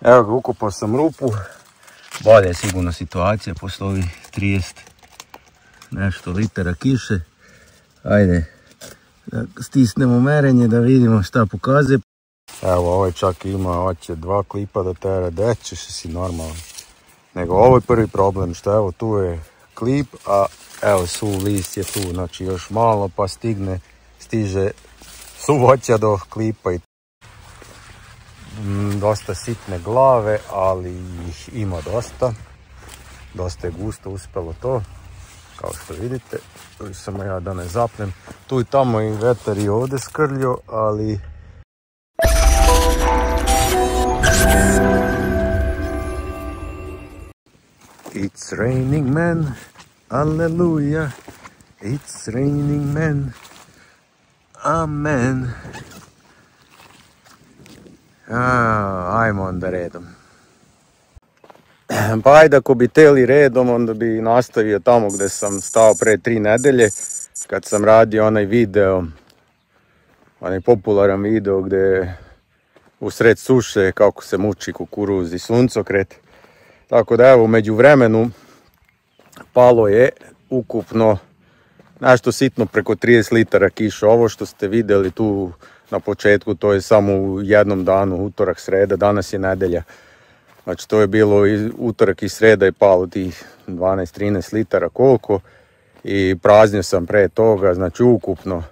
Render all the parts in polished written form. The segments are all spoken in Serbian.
Evo ga, ukopao sam rupu. Bolje je sigurno situacija posle ovih 30 nešto litara kiše. Ajde, da stisnemo merenje da vidimo šta pokazuje. Evo, ovaj čak ima, hoće 2 klipa da tera, deće si normalno. Nego ovo je prvi problem, što evo tu je klip, a evo suv list je tu, znači još malo pa stiže suv voća do klipa i dosta sitne glave, ali ih ima dosta. Dosta je gusto uspjelo to, kao što vidite. Samo ja da ne zapnem. Tu i tamo i vetar i ovdje skrljio, ali... It's raining man, alleluja. It's raining man, amen. Ajmo onda redom. Pa ajde, ako bi teli redom, onda bi nastavio tamo gdje sam stao pre 3 nedelje, kad sam radio onaj video, onaj popularan video gdje usred suše kako se muči kukuruz i suncokret. Tako da evo, među vremenu palo je ukupno nešto sitno preko 30 litara kiša. Ovo što ste vidjeli tu na početku, to je samo u jednom danu, utorak, sreda, danas je nedelja. Znači to je bilo i utorak i sreda je palo tih 12-13 litara koliko i praznio sam pre toga, znači ukupno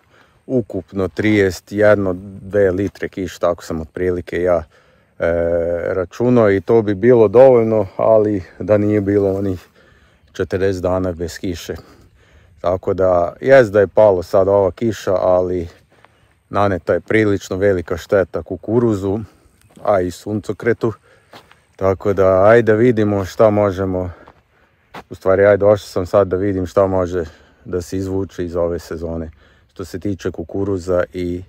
31-2 litre kiša, tako sam otprilike ja računao i to bi bilo dovoljno, ali da nije bilo onih 40 dana bez kiše. Tako da, jest da je palo sad ova kiša, ali naneta je prilično velika šteta kukuruzu, a i suncokretu. Tako da, ajde vidimo šta možemo, u stvari ajde došao sam sad da vidim šta može da se izvuče iz ove sezone, što se tiče kukuruza i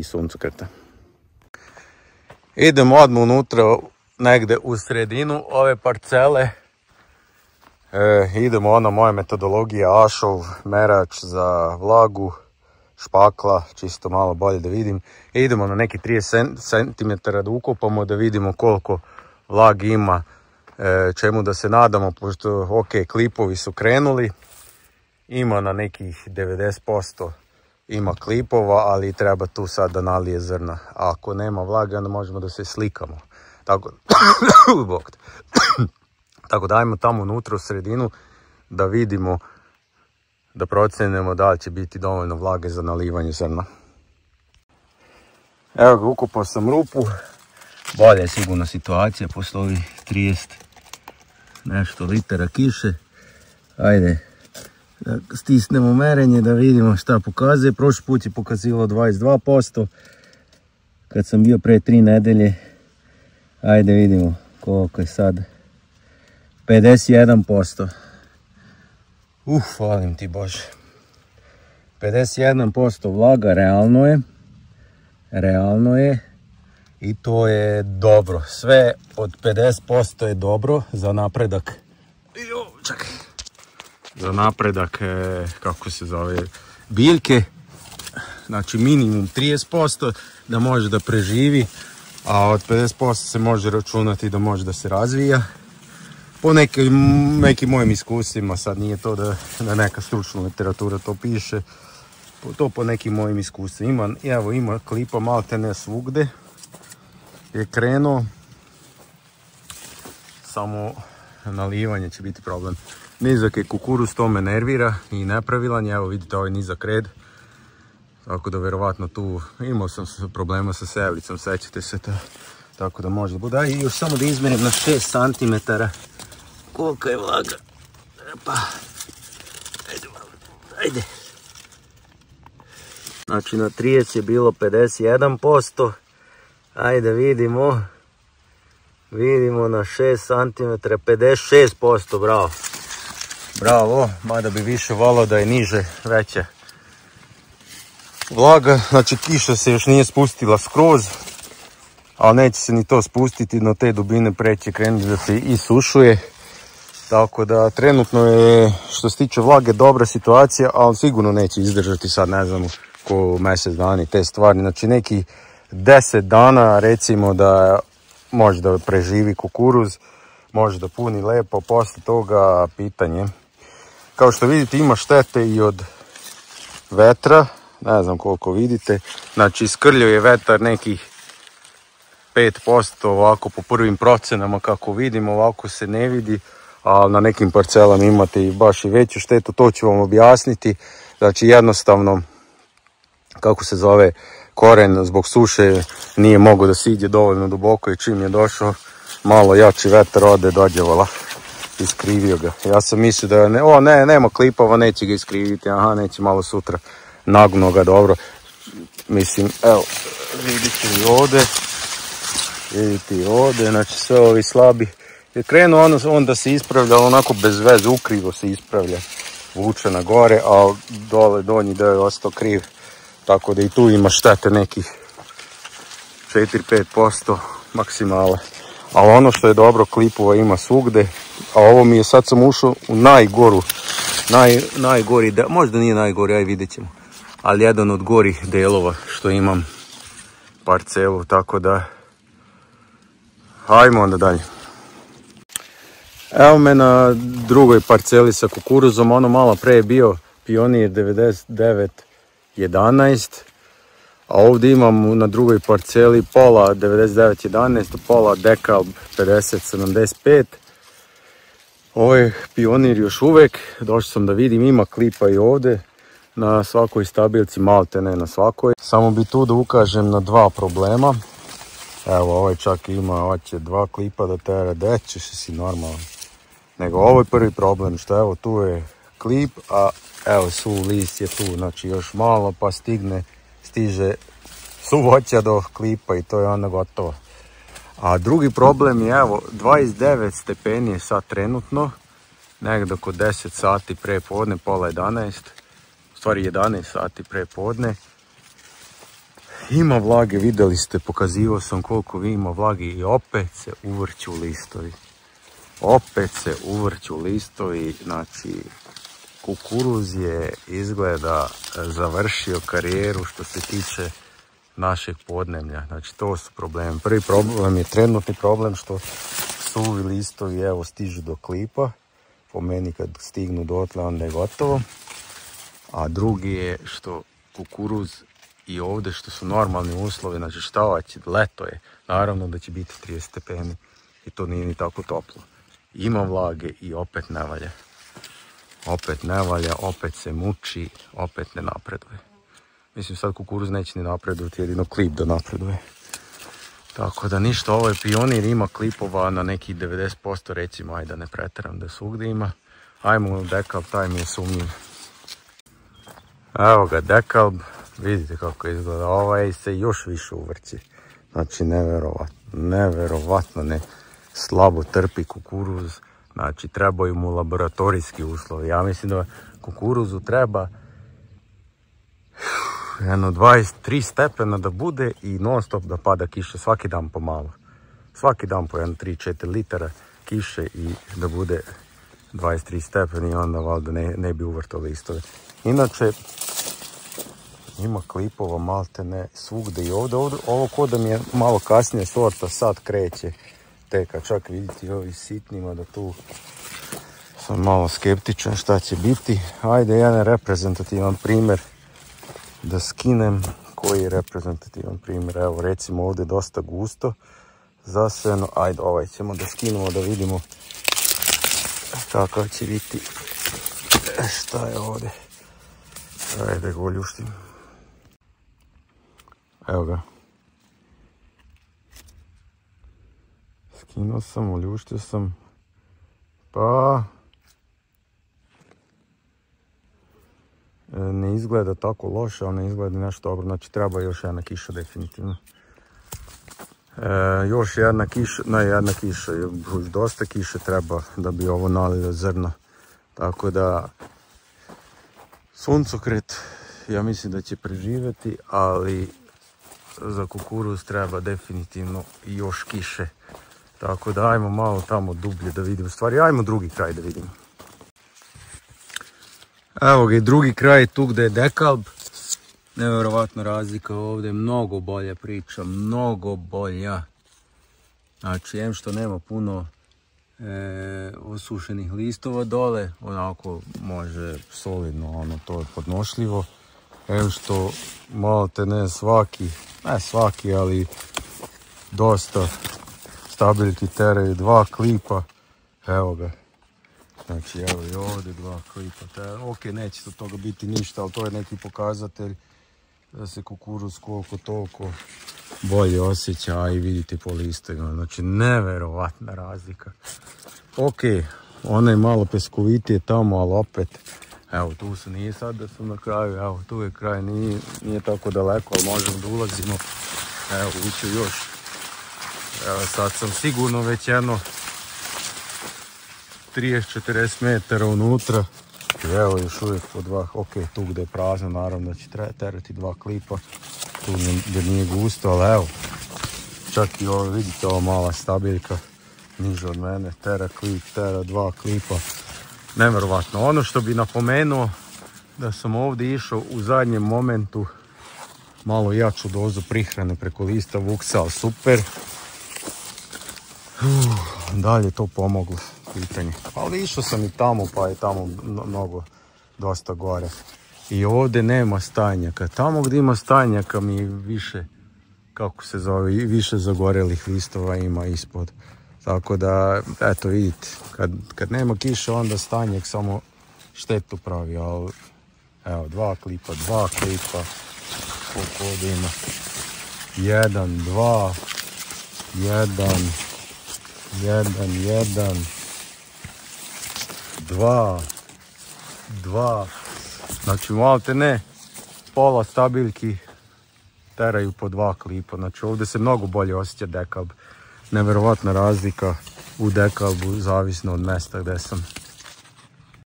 suncokreta. Idemo odmah unutra, negde u sredinu ove parcele. Idemo ona moja metodologija, ašov, merač za vlagu, špakla, čisto malo bolje da vidim. Idemo na neki 30 cm da ukopamo, da vidimo koliko vlagi ima, čemu da se nadamo, pošto ok, klipovi su krenuli. Ima na nekih 90% ima klipova, ali treba tu sad da nalije zrna. A ako nema vlage, onda možemo da se slikamo. Tako da ajmo tamo unutra u sredinu da vidimo, da procenimo da li će biti dovoljno vlage za nalivanje zrna. Evo ga, ukopao sam rupu. Bolje je sigurno situacija posle ovih 30 nešto litara kiše. Ajde, da stisnemo merenje da vidimo šta pokazuje. Prošli put je pokazivalo 22%. Kad sam bio pre 3 nedelje. Ajde vidimo koliko je sad. 51%. Hvalim ti Bože. 51% vlaga, realno je. I to je dobro. Sve od 50% je dobro za napredak. Čekaj. Za napredak, kako se zove, biljke. Znači minimum 30% da može da preživi, a od 50% se može računati da može da se razvija. Po nekim mojim iskustvima, sad nije to da neka stručna literatura to piše, to po nekim mojim iskustvima. Evo ima klipa maltene svugde je krenuo, samo nalivanje će biti problem. Nizak je kukuruz, to me nervira i nepravilan, evo vidite ovaj nizak red, tako da verovatno tu imao sam problema sa sevlicom, sećate se to, tako da može da bude. I još samo da izmerim na 6 cm kolika je vlaga. Ajde. Znači na 30 je bilo 51%. Ajde vidimo. Vidimo na 6 cm 56%, bravo. Bravo, mada bi više volao da je niže, veće vlaga. Znači kiša se još nije spustila skroz, ali neće se ni to spustiti, no te dubine preće krenuti da se isušuje. Tako da trenutno je, što se tiče vlage, dobra situacija, ali sigurno neće izdržati sad, ne znam, ko mjesec dana i te stvari. Znači neki 10 dana recimo da može da preživi kukuruz, može da puni lepo, posle toga pitanje. Kao što vidite ima štete i od vetra, ne znam koliko vidite, znači iskrljio je vetar nekih 5% ovako po prvim procenama kako vidimo, ovako se ne vidi, ali na nekim parcelama imate i baš i veću štetu, to ću vam objasniti. Znači jednostavno, kako se zove, koren zbog suše nije mogao da siđe dovoljno duboko i čim je došao malo jači vetar ode dođevala, iskrivio ga. Ja sam mislio da nema klipova, neće ga iskriviti, aha, neće malo sutra, nagnuo ga dobro. Mislim, evo, vidite i ovdje, znači sve ovi slabi. Je krenuo onda se ispravlja, onako bez veze, ukrivo se ispravlja, vuče na gore, a dole donji dio je ostao kriv. Tako da i tu ima štete nekih 4-5% maksimale. Ali ono što je dobro, klipova ima svugde, a ovo mi je, sad sam ušao u najgori, možda nije najgori, aj vidjet ćemo, ali jedan od gorih delova što imam parcelu, tako da hajmo onda dalje. Evo me na drugoj parceli sa kukuruzom, ono malo pre je bio Pionir 9911, a ovdje imam na drugoj parceli pola 9911, pola Dekalb 5075. Ovo je Pionir još uvijek, došao sam da vidim, ima klipa i ovdje, na svakoj stabilci, malte ne na svakoj. Samo bi tu da ukažem na dva problema. Evo, ovaj čak ima, hoće 2 klipa da tera, deće si normalno. Nego ovo je prvi problem, što evo tu je klip, a evo suv list je tu, znači još malo pa stiže suvoća do klipa i to je onda gotovo. A drugi problem je, evo, 29 stepeni je sad trenutno, negdje oko 10 sati pre podne, pola 11, u stvari 11 sati pre podne. Ima vlage, vidjeli ste, pokazivao sam koliko ima vlage i opet se uvrću listovi. Znači kukuruz je izgleda završio karijeru što se tiče našeg podneblja. Znači to su problemi. Prvi problem je trenutni problem što suvi listovi evo stižu do klipa. Po meni kad stignu dotle onda je gotovo. A drugi je što kukuruz i ovdje što su normalni uslovi, znači štavać, leto je, naravno da će biti 30 stepeni i to nije ni tako toplo. Ima vlage i opet ne valja. Opet se muči, opet ne napreduje. Mislim sad kukuruz neće ni napredovati, jedino klip da napreduje. Tako da ništa, ovo je Pionir, ima klipova na nekih 90%, recimo, ajde da ne pretjeram da svugdje ima. Ajmo u Dekalb, taj mi je sumnjiv. Evo ga Dekalb, vidite kako izgleda, ovaj se još više uvrći. Znači neverovatno ne, slabo trpi kukuruz. Znači trebaju mu laboratorijski uslovi. Ja mislim da kukuruzu treba jedno 23 stepena da bude i non stop da pada kiša, svaki dan pomalo. Svaki dan po 3-4 litara kiše i da bude 23 stepeni i onda valjda ne bi uvrtao listove. Inače, ima klipova malte ne svugde i ovdje. Ovo ko da mi je malo kasnije sorta, sad kreće teka, čak vidite ovi sitnima da tu sam malo skeptičan šta će biti. Ajde jedan reprezentativan primjer da skinem. Koji je reprezentativan primjer? Evo recimo ovdje dosta gusto zasejano. Ajde ovaj ćemo da skinemo da vidimo kakav će biti. Šta je ovdje? Ajde ga oljuštim. Evo ga. Skinuo sam, oljuštio sam. Pa ne izgleda tako loše, ali ne izgleda nešto dobro. Znači treba još jedna kiša definitivno. Još jedna kiša, dosta kiše treba da bi ovo nalilo zrno. Tako da suncokret ja mislim da će preživjeti, ali za kukuruz treba definitivno i još kiše. Tako da ajmo malo tamo dublje da vidimo. U stvari ajmo drugi kraj da vidimo. Evo ga i drugi kraj, tu gdje je Dekalb. Nevjerovatna razlika ovdje, mnogo bolja priča, mnogo bolja. Znači, em što nema puno osušenih listova dole, onako može solidno, ono, to je podnošljivo. Em što malo te ne svaki, ali dosta stabiljki teraju 2 klipa. Evo ga. Znači, evo i ovdje 2 klipa. Ok, neće od toga biti ništa, ali to je neki pokazatelj da se kukuruz koliko toliko bolje osjeća, a i vidite po listovima. Znači, neverovatna razlika. Ok, ona je malo peskovitije tamo, ali opet, evo, tu se nije sad da su na kraju, evo, tu je kraj, nije tako daleko, ali možemo da ulazimo. Evo, uću još. Evo, sad sam sigurno već jedno 30-40 metara unutra. I evo, još uvijek po 2, ok, tu gdje je prazno, naravno da će terati 2 klipa. Tu gdje nije gusto, ali evo, čak i ovo, vidite, ova mala stabiljka niže od mene, tera klip, tera 2 klipa. Nevjerovatno. Ono što bi napomenuo, da sam ovdje išao u zadnjem momentu malo jaču dozu prihrane preko lista vuksa, ali super. Dalje to pomoglo, pitanje. Ali išao sam i tamo, pa je tamo mnogo, dosta gore. I ovdje nema stajnjaka. Tamo gdje ima stajnjaka mi više, kako se zove, više zagorelih listova ima ispod. Tako da, eto vidite, kad nema kiše, onda stajnjak samo štetu pravi, ali evo, 2 klipa, koliko ovdje ima, 1, 2, 2, znači malo te ne, pola stabiljki teraju po 2 klipa, znači ovdje se mnogo bolje osjeća dekalb. Nevjerovatna razlika u dekalbu, zavisno od mjesta gdje sam.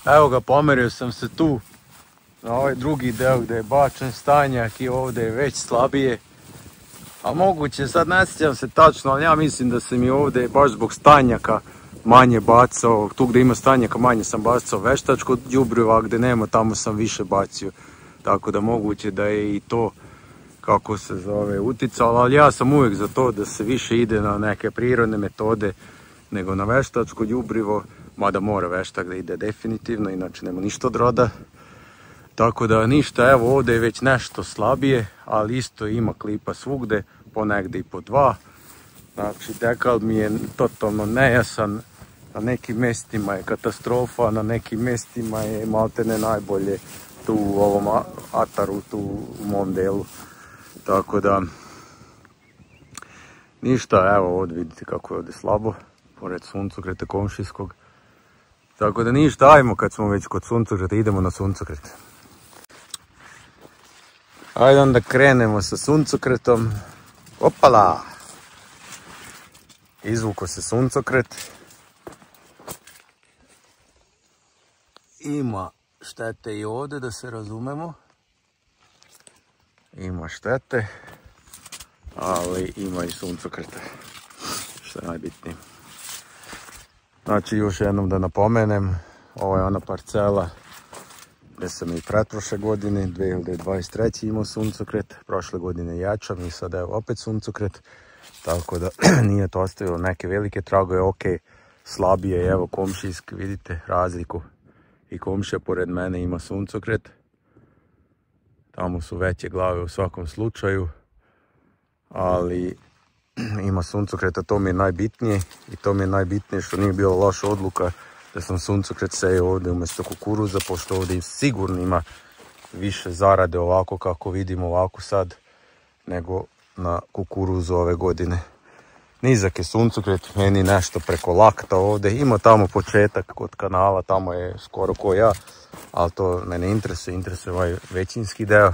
Evo ga, pomerio sam se tu na ovaj drugi deo gdje je bačen stajnjak i ovdje je već slabije. A moguće, sad ne sjećam se tačno, ali ja mislim da sam i ovdje baš zbog stajnjaka manje bacao. Tu gdje ima stajnjaka manje sam bacao veštačko đubrivo, a gdje nema tamo sam više bacio. Tako da moguće da je i to, kako se zove, uticalo, ali ja sam uvijek za to da se više ide na neke prirodne metode nego na veštačko đubrivo, mada mora veštak da ide definitivno, inače nema ništa od roda. Tako da ništa, evo ovdje je već nešto slabije, ali isto ima klipa svugde, ponegdje i po 2. Znači dekalb mi je totalno nejasan, na nekim mjestima je katastrofa, na nekim mjestima je maltene najbolje tu u ovom ataru, tu u mom delu. Tako da, ništa, evo ovdje vidite kako je ovdje slabo, pored suncokreta komšijskog. Tako da ništa, ajmo kad smo već kod suncokreta, idemo na suncokret. Ajde onda krenemo sa suncokretom. Opala! Izvuko se suncokret. Ima štete i ovdje, da se razumemo. Ima štete, ali ima i suncokreta, što je najbitnije. Znači, još jednom da napomenem, ovo je ona parcela gdje sam i pretprošle godine, 2023. imao suncokret, prošle godine jačam i sada je opet suncokret, tako da nije to ostavilo neke velike tragove, ok, slabije je, evo komšijski, vidite razliku, i komšija pored mene ima suncokret. Tamo su veće glave u svakom slučaju, ali ima suncokreta, to mi je najbitnije. I to mi je najbitnije što nije bila loša odluka da sam suncokret sejao ovdje umjesto kukuruza, pošto ovdje sigurno ima više zarade ovako kako vidimo ovako sad, nego na kukuruzu ove godine. Nizak je suncokret, meni nešto preko lakta ovdje, ima tamo početak kod kanala, tamo je skoro ko ja, ali to mene interesuje ovaj većinski deo.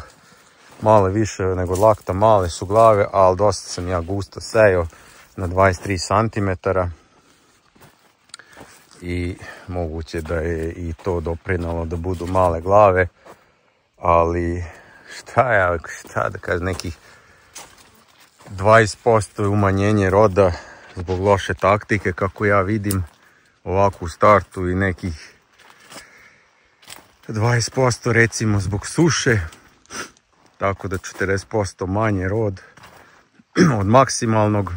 Malo više nego lakta, male su glave, ali dosta sam ja gusto sejao na 23 cm. I moguće da je i to doprinalo da budu male glave, ali šta da kažem, nekih 20% umanjenje roda zbog loše taktike, kako ja vidim ovako u startu, i nekih 20% recimo zbog suše, tako da 40% manje rod od maksimalnog.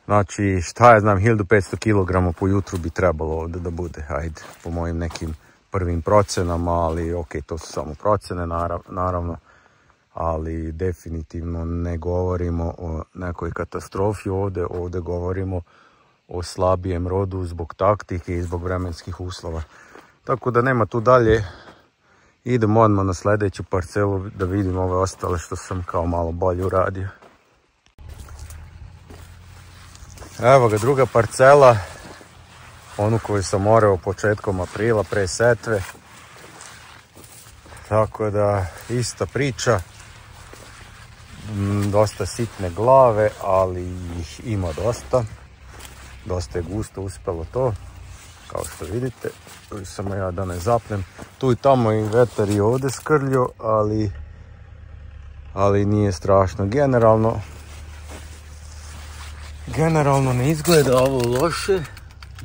Znači, šta ja znam, 1500 kg po jutru bi trebalo ovdje da bude, ajde, po mojim nekim prvim procenama, ali ok, to su samo procene, naravno, ali definitivno ne govorimo o nekoj katastrofi ovdje govorimo o slabijem rodu zbog taktike i zbog vremenskih uslova. Tako da nema tu dalje, idemo odmah na sljedeću parcelu da vidim ove ostale što sam kao malo bolje uradio. Evo ga druga parcela, onu koju sam oreo početkom aprila pre setve. Tako da ista priča, dosta sitne glave, ali ih ima dosta. Dosta je gusto uspjelo to, kao što vidite. Samo ja da ne zapnem. Tu i tamo i vetar i ovdje skrljio, ali nije strašno. Generalno ne izgleda ovo loše,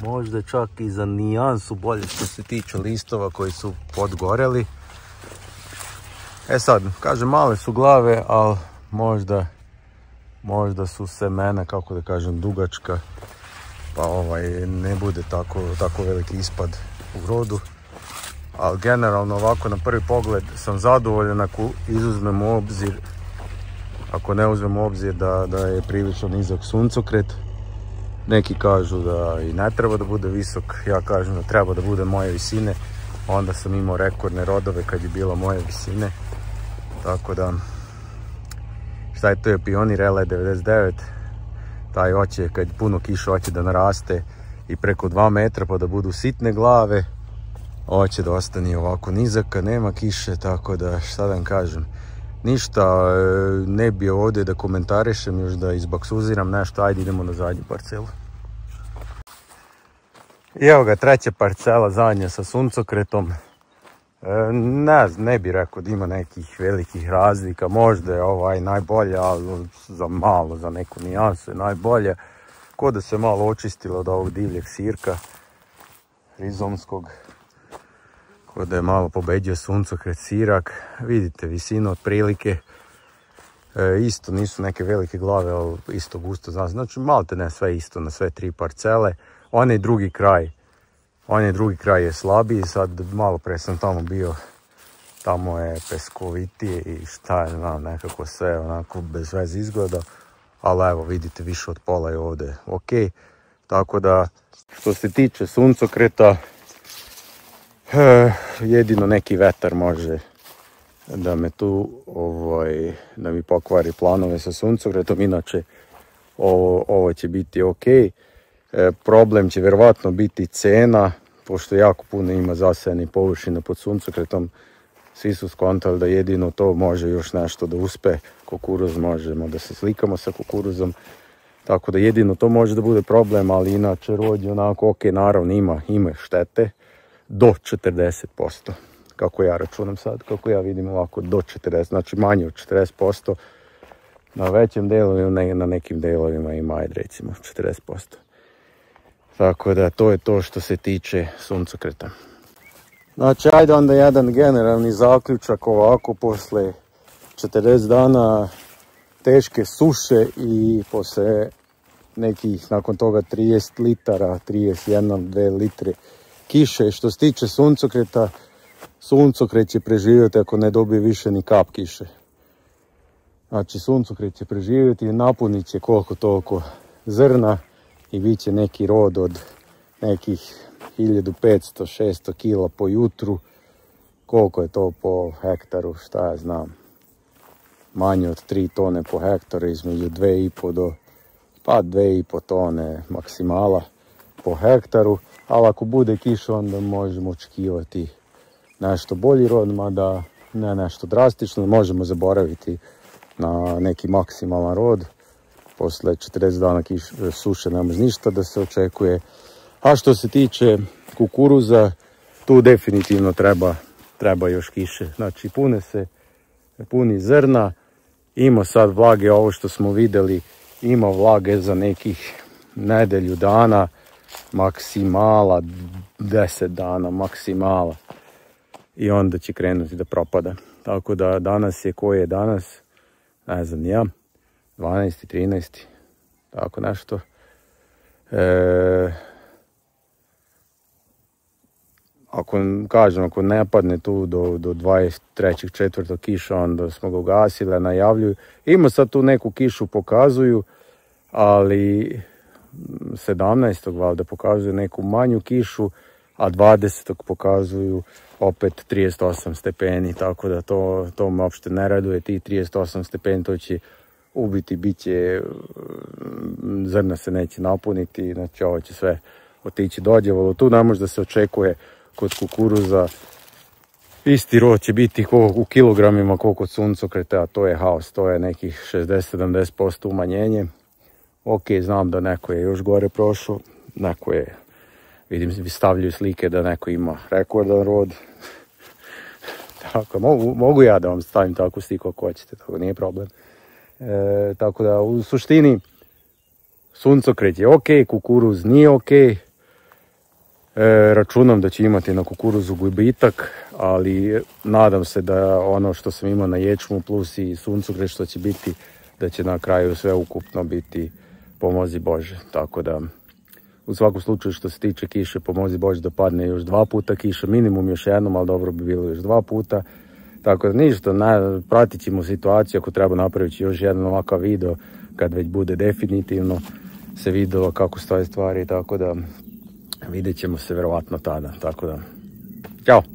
možda čak i za nijansu bolje što se tiče listova koji su podgoreli. E sad, kažem, male su glave, ali možda su semena, kako da kažem, dugačka, pa ne bude tako veliki ispad u rodu. Ali generalno ovako na prvi pogled sam zadovoljan ako izuzmemo u obzir, ako ne uzmemo u obzir da je prilično nizak suncokret. Neki kažu da i ne treba da bude visok, ja kažem da treba da bude moje visine. Onda sam imao rekordne rodove kad je bilo moje visine. Tako da, šta je to, je Pionir LE99. Taj hoće, kad puno kiša, hoće da naraste i preko 2 metra pa da budu sitne glave. Hoće da ostane ovako nizak kad nema kiše, tako da šta da vam kažem. Ništa, ne bi ovdje da komentarišem, još da izbaksuziram nešto, ajde idemo na zadnju parcelu. I evo ga treća parcela, zadnja sa suncokretom. Ne bi rekao da ima nekih velikih razlika, možda je ovaj najbolje, ali za neku nijansu je najbolje. Ko da se malo očistilo od ovog divljeg sirka rizomskog. Ko da je malo pobeđio suncokret, sirak. Vidite visinu otprilike. Isto nisu neke velike glave, ali isto gusto. Znači malte ne sve isto na sve 3 parcele. Onaj drugi kraj je slabiji. Sad malo pre sam tamo bio. Tamo je peskovitije i šta je, znam, nekako sve onako bez veze izgleda. Ali evo vidite, više od pola je ovdje ok. Tako da što se tiče suncokreta, jedino neki vetar može da me tu da mi pokvari planove sa suncokretom, inače ovo će biti ok. Problem će vjerovatno biti cena, pošto jako puno ima zasejanih površina pod suncokretom. Svi su skontali da jedino to može još nešto da uspe. Kukuruz možemo da se slikamo sa kukuruzom, tako da jedino to može da bude problem, ali inače rod je onako ok, naravno ima štete do 40%, kako ja računam sad, kako ja vidim ovako do 40%, znači manje od 40%, na većem delu, na nekim delovima ima, ajde recimo 40%. Tako da to je to što se tiče suncokreta. Znači ajde onda jedan generalni zaključak ovako, posle 40 dana teške suše i posle nekih nakon toga 30 litara, 31-2 litre kiše. Što se tiče suncokreta, suncokret će preživjeti ako ne dobije više ni kap kiše. Znači suncokret će preživjeti i napunit će koliko toliko zrna i bit će neki rod od nekih 1500-600 kila po jutru. Koliko je to po hektaru, šta ja znam. Manje od 3 tone po hektaru, između 2,5 do 2,5 tone maksimala po hektaru. Ali ako bude kiša, onda možemo očekivati nešto bolji rod, mada ne nešto drastično. Možemo zaboraviti na neki maksimalan rod. Posle 40 dana suše ne može ništa da se očekuje. A što se tiče kukuruza, tu definitivno treba još kiše. Znači puni zrna, ima sad vlage, ovo što smo vidjeli, ima vlage za nekih nedelju dana, maksimala 10 dana, maksimala. I onda će krenuti da propada. Tako da danas je, koji je danas, ne znam ja, 12. 13. tako nešto. Ako ne padne tu do 23.4. kiša, onda smo ga ugasili, najavljuju. Ima sad tu neku kišu pokazuju, ali 17. valjda pokazuju neku manju kišu, a 20. pokazuju opet 38 stepeni, tako da to me uopšte ne raduje. Ti 38 stepeni, to će ubiti, bit će, zrna se neće napuniti, znači ovo će sve otići dođevalo. Tu ne može da se očekuje kod kukuruza, isti rod će biti u kilogramima kao kod suncokreta, a to je haos, to je nekih 60-70% umanjenje. Ok, znam da neko je još gore prošao, neko je, vidim, stavljaju slike da neko ima rekordan rod. Tako, mogu ja da vam stavim takvu sliku ako hoćete, tako nije problem. Tako da u suštini suncokret je ok, kukuruz nije ok. Računam da će imati na kukuruzu gubitak, ali nadam se da ono što sam imao na ječmu plus i suncokret što će biti, da će na kraju sve ukupno biti pomozi Bože. Tako da u svakom slučaju što se tiče kiše, pomozi Bože da padne još 2 puta kiša, minimum još jednom, ali dobro bi bilo još 2 puta. Tako da ništa, pratit ćemo situaciju, ako treba napraviti još jedan ovakav video kad već bude definitivno se videlo kako stoje stvari, tako da vidjet ćemo se verovatno tada, tako da, ćao!